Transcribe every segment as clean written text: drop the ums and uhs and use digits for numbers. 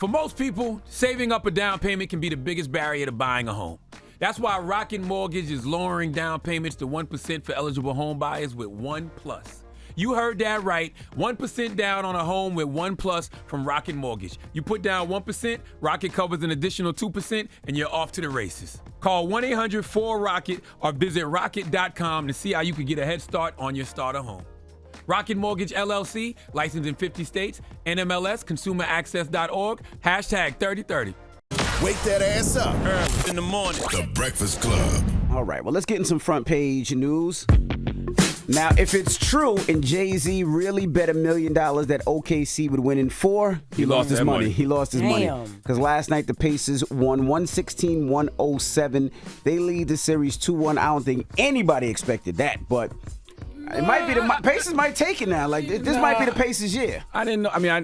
For most people, saving up a down payment can be the biggest barrier to buying a home. That's why Rocket Mortgage is lowering down payments to 1% for eligible home buyers with ONE+. You heard that right. 1% down on a home with ONE+ from Rocket Mortgage. You put down 1%, Rocket covers an additional 2%, and you're off to the races. Call 1-800-4ROCKET or visit rocket.com to see how you can get a head start on your starter home. Rocket Mortgage LLC, licensed in 50 states, NMLS, consumeraccess.org, #3030. Wake that ass up. Early in the morning. The Breakfast Club. All right, well, let's get in some front page news. Now, if it's true and JayZ really bet $1 million that OKC would win in 4, he lost his money. He lost his money. Because last night the Pacers won 116-107. They lead the series 2-1. I don't think anybody expected that, but it might be the Pacers might take it now. Like this might be the Pacers' year. I didn't know. I mean, I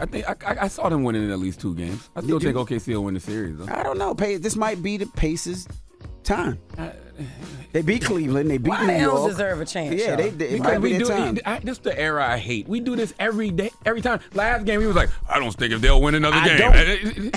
think I saw them winning in at least 2 games. I still think OKC will win the series, though. I don't know. This might be the Pacers' time. They beat Cleveland. They beat New York. Why deserve a chance? Yeah, it might be their time. This is the era I hate. We do this every day, every time. Last game, he was like, I don't think if they'll win another game.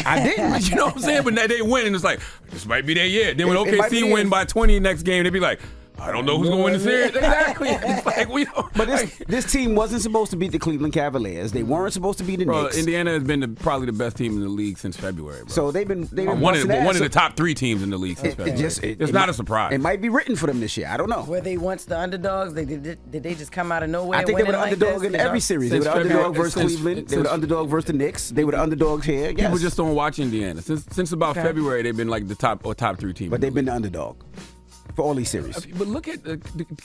I didn't. You know what I'm saying? But they win, and it's like, this might be their year. Then when OKC win by 20 next game, they'd be like, I don't know who's going to win the series. Exactly. It's like, we don't. But this team wasn't supposed to beat the Cleveland Cavaliers. They weren't supposed to beat the Knicks. Indiana has been probably the best team in the league since February, bro. So they've been one of the top 3 teams in the league since February. It's not a surprise. It might be written for them this year. I don't know. Were they once the underdogs? Did they just come out of nowhere? I think they were the underdog in every series. They were the underdog versus Cleveland. They were the underdog versus the Knicks. They were the underdogs here. People just don't watch Indiana. Since about February, they've been like the top 3 team. But they've been the underdog for all these series. But look at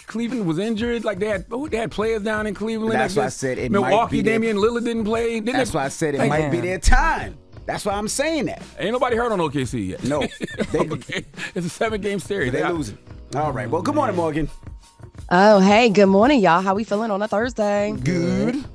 Cleveland was injured. Like they had players down in Cleveland. That's why I said it Milwaukee, might be Damian Lillard didn't play. That's why I said it might be their time. That's why I'm saying that. Ain't nobody hurt on OKC yet. No. Okay. It's a 7-game series. They're losing. All right. Well, good morning, Morgan. Oh, hey, good morning, y'all. How we feeling on a Thursday? Good.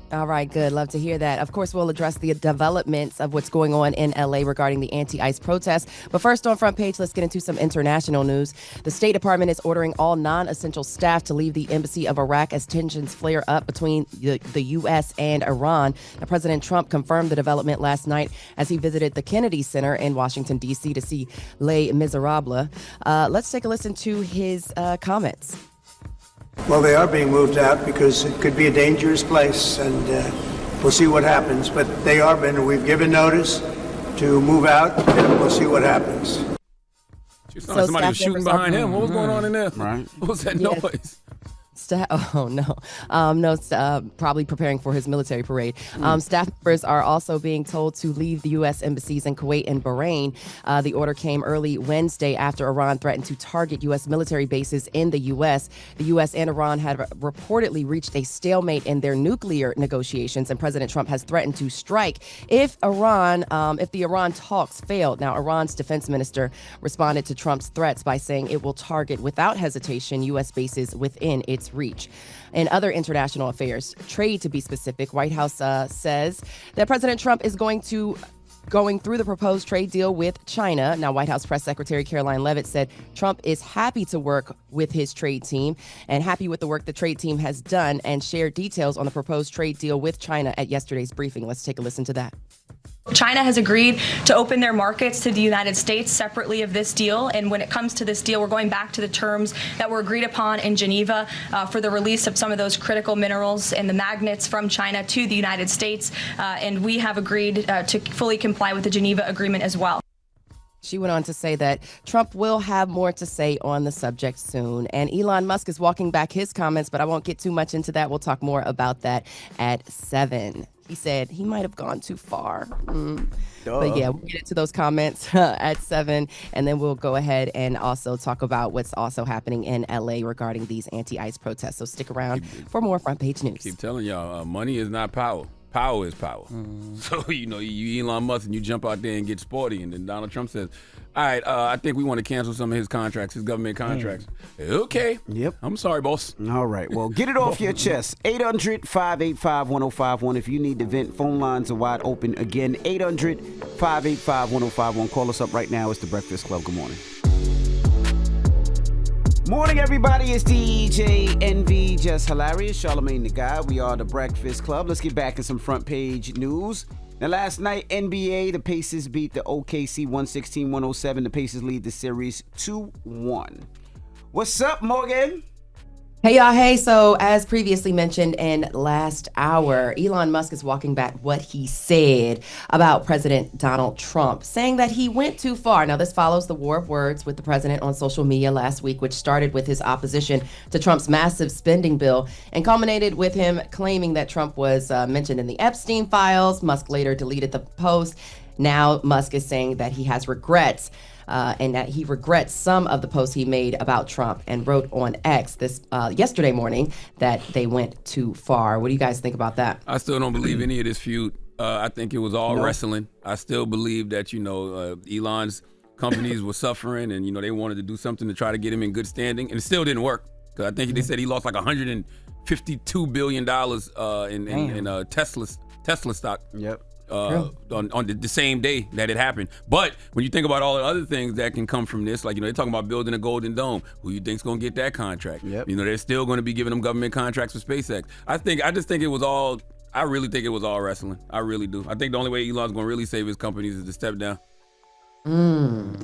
All right, good. Love to hear that. Of course, we'll address the developments of what's going on in L.A. regarding the anti-ICE protests. But first on front page, let's get into some international news. The State Department is ordering all non-essential staff to leave the embassy of Iraq as tensions flare up between the U.S. and Iran. Now, President Trump confirmed the development last night as he visited the Kennedy Center in Washington, D.C. to see Les Miserables. Let's take a listen to his comments. Well, they are being moved out because it could be a dangerous place, and we'll see what happens. But they are we've given notice to move out, and we'll see what happens. Somebody was shooting behind him. What was going on in there? Right. What was that noise? Probably preparing for his military parade. Staff members are also being told to leave the U.S. embassies in Kuwait and Bahrain. The order came early Wednesday after Iran threatened to target U.S. military bases in the U.S. The U.S. and Iran had reportedly reached a stalemate in their nuclear negotiations, and President Trump has threatened to strike if the Iran talks failed. Now, Iran's defense minister responded to Trump's threats by saying it will target without hesitation U.S. bases within its reach. In other international affairs, trade to be specific, White House says that President Trump is going through the proposed trade deal with China. Now, White House Press Secretary Caroline Leavitt said Trump is happy to work with his trade team and happy with the work the trade team has done, and shared details on the proposed trade deal with China at yesterday's briefing. Let's take a listen to that. China has agreed to open their markets to the United States separately of this deal. And when it comes to this deal, we're going back to the terms that were agreed upon in Geneva for the release of some of those critical minerals and the magnets from China to the United States. And we have agreed to fully comply with the Geneva Agreement as well. She went on to say that Trump will have more to say on the subject soon. And Elon Musk is walking back his comments, but I won't get too much into that. We'll talk more about that at 7. He said he might have gone too far. But yeah, we'll get into those comments at 7. And then we'll go ahead and also talk about what's also happening in LA regarding these anti-ICE protests. So stick around for more front page news. Keep telling y'all, money is not power. Power is power. So, you Elon Musk and you jump out there and get sporty. And then Donald Trump says, all right, I think we want to cancel some of his contracts, his government contracts. Okay. Yep. I'm sorry, boss. All right. Well, get it off your chest. 800-585-1051. If you need to vent, phone lines are wide open. Again, 800-585-1051. Call us up right now. It's The Breakfast Club. Good morning. Morning, everybody. It's DJ NV, Jess Hilarious, Charlamagne the Guy. We are The Breakfast Club. Let's get back in some front page news. Now, last night, NBA, the Pacers beat the OKC 116-107. The Pacers lead the series 2-1. What's up, Morgan? Hey, y'all. Hey, so as previously mentioned in last hour, Elon Musk is walking back what he said about President Donald Trump, saying that he went too far. Now, this follows the war of words with the president on social media last week, which started with his opposition to Trump's massive spending bill and culminated with him claiming that Trump was mentioned in the Epstein files. Musk later deleted the post. Now, Musk is saying that he has regrets. And that he regrets some of the posts he made about Trump and wrote on X this yesterday morning that they went too far. What do you guys think about that? I still don't believe any of this feud. I think it was all wrestling. I still believe that, Elon's companies were suffering and, they wanted to do something to try to get him in good standing. And it still didn't work. Because I think they said he lost like $152 billion in Tesla stock. Yep. On the same day that it happened. But when you think about all the other things that can come from this, like, they're talking about building a Golden Dome. Who you think's going to get that contract? Yep. They're still going to be giving them government contracts for SpaceX. I just think it was all, I really think it was all wrestling. I really do. I think the only way Elon's going to really save his companies is to step down.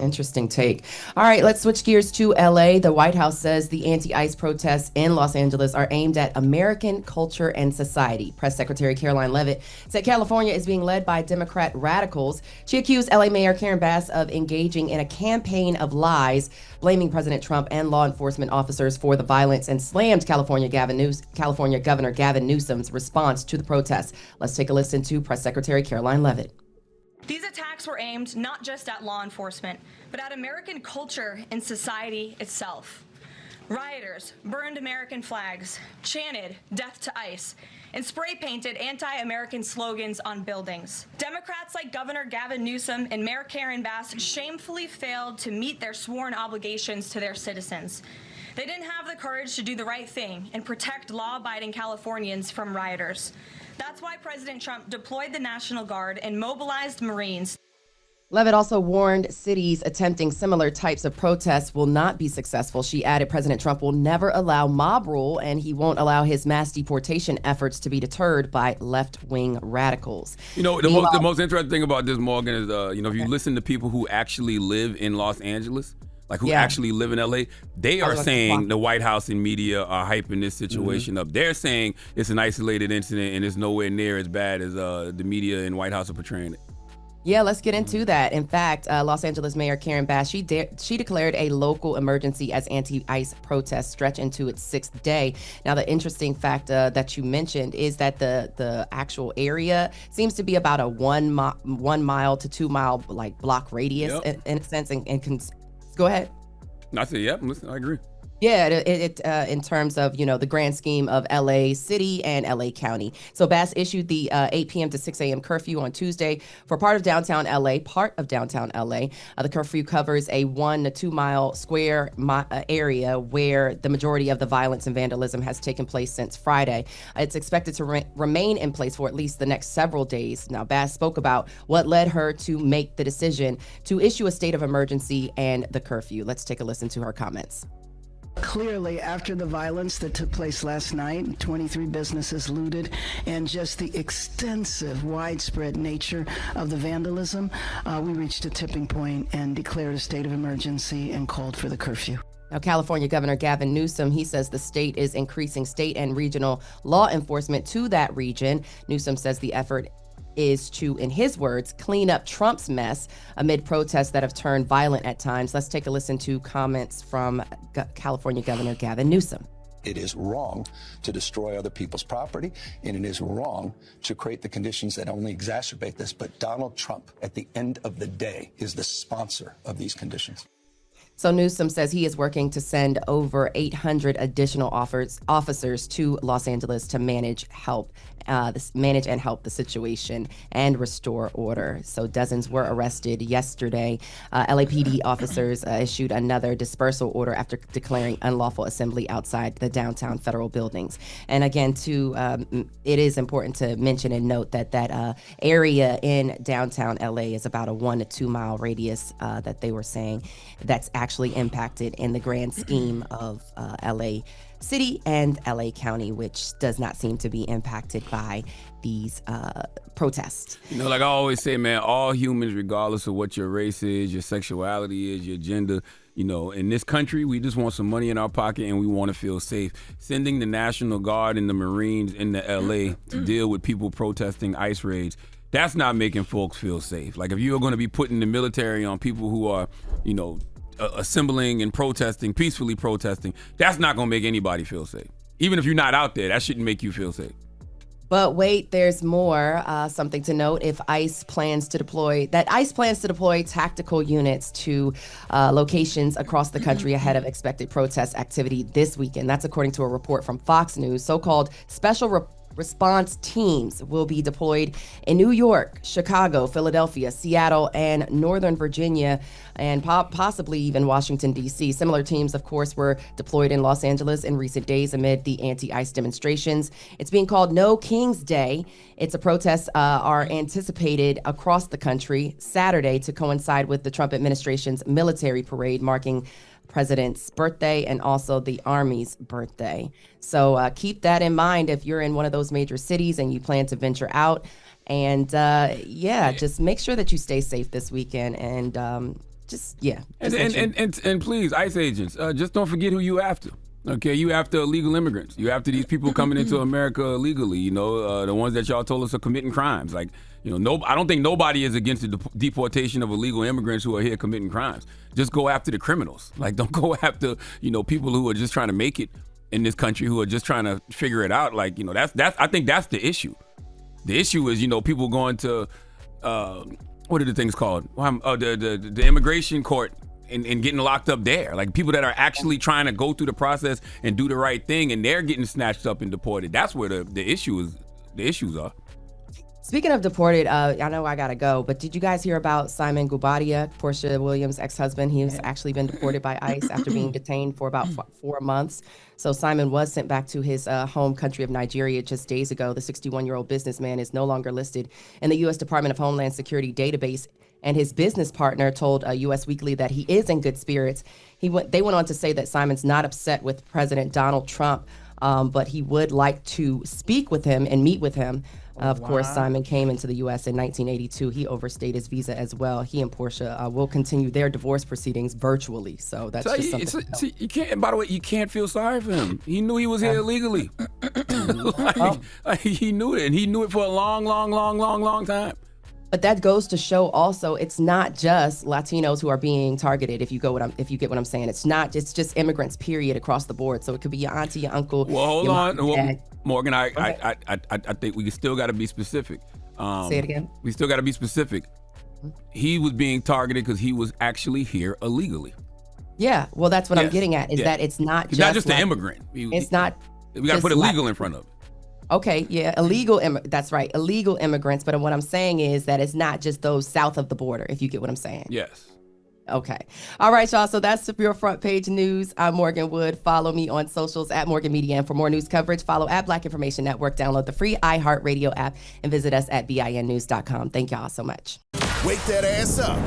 Interesting take. All right, let's switch gears to LA. The White House says the anti-ICE protests in Los Angeles are aimed at American culture and society. Press Secretary Caroline Leavitt said California is being led by Democrat radicals. She accused LA Mayor Karen Bass of engaging in a campaign of lies, blaming President Trump and law enforcement officers for the violence, and slammed California Governor Gavin Newsom's response to the protests. Let's take a listen to Press Secretary Caroline Leavitt. These attacks were aimed not just at law enforcement, but at American culture and society itself. Rioters burned American flags, chanted "Death to ICE," and spray-painted anti-American slogans on buildings. Democrats like Governor Gavin Newsom and Mayor Karen Bass shamefully failed to meet their sworn obligations to their citizens. They didn't have the courage to do the right thing and protect law-abiding Californians from rioters. That's why President Trump deployed the National Guard and mobilized Marines. Leavitt also warned cities attempting similar types of protests will not be successful. She added President Trump will never allow mob rule, and he won't allow his mass deportation efforts to be deterred by left-wing radicals. The most interesting thing about this, Morgan, is, if you listen to people who actually live in Los Angeles, like who actually live in LA, they are saying the White House and media are hyping this situation up. They're saying it's an isolated incident and it's nowhere near as bad as the media and White House are portraying it. Yeah, let's get into that. In fact, Los Angeles Mayor Karen Bass, she declared a local emergency as anti-ICE protests stretch into its 6th day. Now, the interesting fact that you mentioned is that the actual area seems to be about a 1 mile to 2 mile block radius in a sense. And go ahead. I said, yep, listen, I agree. Yeah, it in terms of, the grand scheme of LA City and LA County. So Bass issued the 8 p.m. to 6 a.m. curfew on Tuesday for part of downtown LA. The curfew covers a 1 to 2 mile square area where the majority of the violence and vandalism has taken place since Friday. It's expected to remain in place for at least the next several days. Now, Bass spoke about what led her to make the decision to issue a state of emergency and the curfew. Let's take a listen to her comments. Clearly, after the violence that took place last night, 23 businesses looted, and just the extensive, widespread nature of the vandalism, we reached a tipping point and declared a state of emergency and called for the curfew. Now, California Governor Gavin Newsom, he says the state is increasing state and regional law enforcement to that region. Newsom says the effort is to, in his words, clean up Trump's mess amid protests that have turned violent at times. Let's take a listen to comments from California Governor Gavin Newsom. It is wrong to destroy other people's property, and it is wrong to create the conditions that only exacerbate this. But Donald Trump, at the end of the day, is the sponsor of these conditions. So Newsom says he is working to send over 800 additional officers to Los Angeles to manage and help the situation and restore order. So dozens were arrested yesterday. LAPD officers issued another dispersal order after declaring unlawful assembly outside the downtown federal buildings. And again, it is important to mention and note that area in downtown LA is about a 1 to 2 mile radius that they were saying that's actually impacted in the grand scheme of LA City and LA County, which does not seem to be impacted by these protests. You know, like I always say, man, all humans, regardless of what your race is, your sexuality is, your gender, you know, in this country, we just want some money in our pocket and we want to feel safe. Sending the National Guard and the Marines into LA to deal with people protesting ICE raids, that's not making folks feel safe. Like if you're going to be putting the military on people who are, you know, assembling and protesting, peacefully protesting, that's not going to make anybody feel safe. Even if you're not out there, that shouldn't make you feel safe. But wait, there's more. Something to note: if ICE plans to deploy tactical units to locations across the country ahead of expected protest activity this weekend. That's according to a report from Fox News. So-called special response teams will be deployed in New York, Chicago, Philadelphia, Seattle, and Northern Virginia, and possibly even Washington, D.C. Similar teams, of course, were deployed in Los Angeles in recent days amid the anti-ICE demonstrations. It's being called No King's Day. Its protests are anticipated across the country Saturday to coincide with the Trump administration's military parade marking President's birthday and also the Army's birthday. So keep that in mind if you're in one of those major cities and you plan to venture out. And just make sure that you stay safe this weekend and And please, ICE agents, just don't forget who you after. Okay, you after illegal immigrants. You after these people coming into America illegally. You know, the ones that y'all told us are committing crimes. Like, you know, I don't think nobody is against the deportation of illegal immigrants who are here committing crimes. Just go after the criminals. Like, don't go after, you know, people who are just trying to make it in this country, who are just trying to figure it out. Like, you know, that's I think that's the issue. The issue is, you know, people going to what are the things called? The immigration court. And getting locked up there, like people that are actually trying to go through the process and do the right thing, and they're getting snatched up and deported. That's where the issues are. Speaking of deported, I know I gotta go, but did you guys hear about Simon Guobadia, Portia Williams' ex-husband? He's actually been deported by ICE after being detained for about 4 months. So Simon was sent back to his home country of Nigeria just days ago. The 61-year-old businessman is no longer listed in the U.S. Department of Homeland Security database, and his business partner told Us Weekly that he is in good spirits. They went on to say that Simon's not upset with President Donald Trump, but he would like to speak with him and meet with him. Of course, Simon came into the U.S. in 1982. He overstayed his visa as well. He and Portia will continue their divorce proceedings virtually. So that's just something. You can't. By the way, you can't feel sorry for him. He knew he was here illegally. He knew it, and he knew it for a long time. But that goes to show also it's not just Latinos who are being targeted. If you get what I'm saying, it's just immigrants, period, across the board. So it could be your auntie, your uncle. Well, hold on, Morgan. I think we still got to be specific. Say it again. We still got to be specific. He was being targeted because he was actually here illegally. Yeah, well, that's what I'm getting at. Is that it's not just an immigrant. It's not. We got to put illegal in front of it. Okay, yeah, that's right, illegal immigrants. But what I'm saying is that it's not just those south of the border, if you get what I'm saying. Yes. Okay. All right, y'all. So that's your front page news. I'm Morgan Wood. Follow me on socials at Morgan Media. And for more news coverage, follow at Black Information Network. Download the free iHeartRadio app and visit us at BINnews.com. Thank y'all so much. Wake that ass up.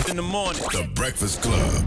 In the morning. The Breakfast Club.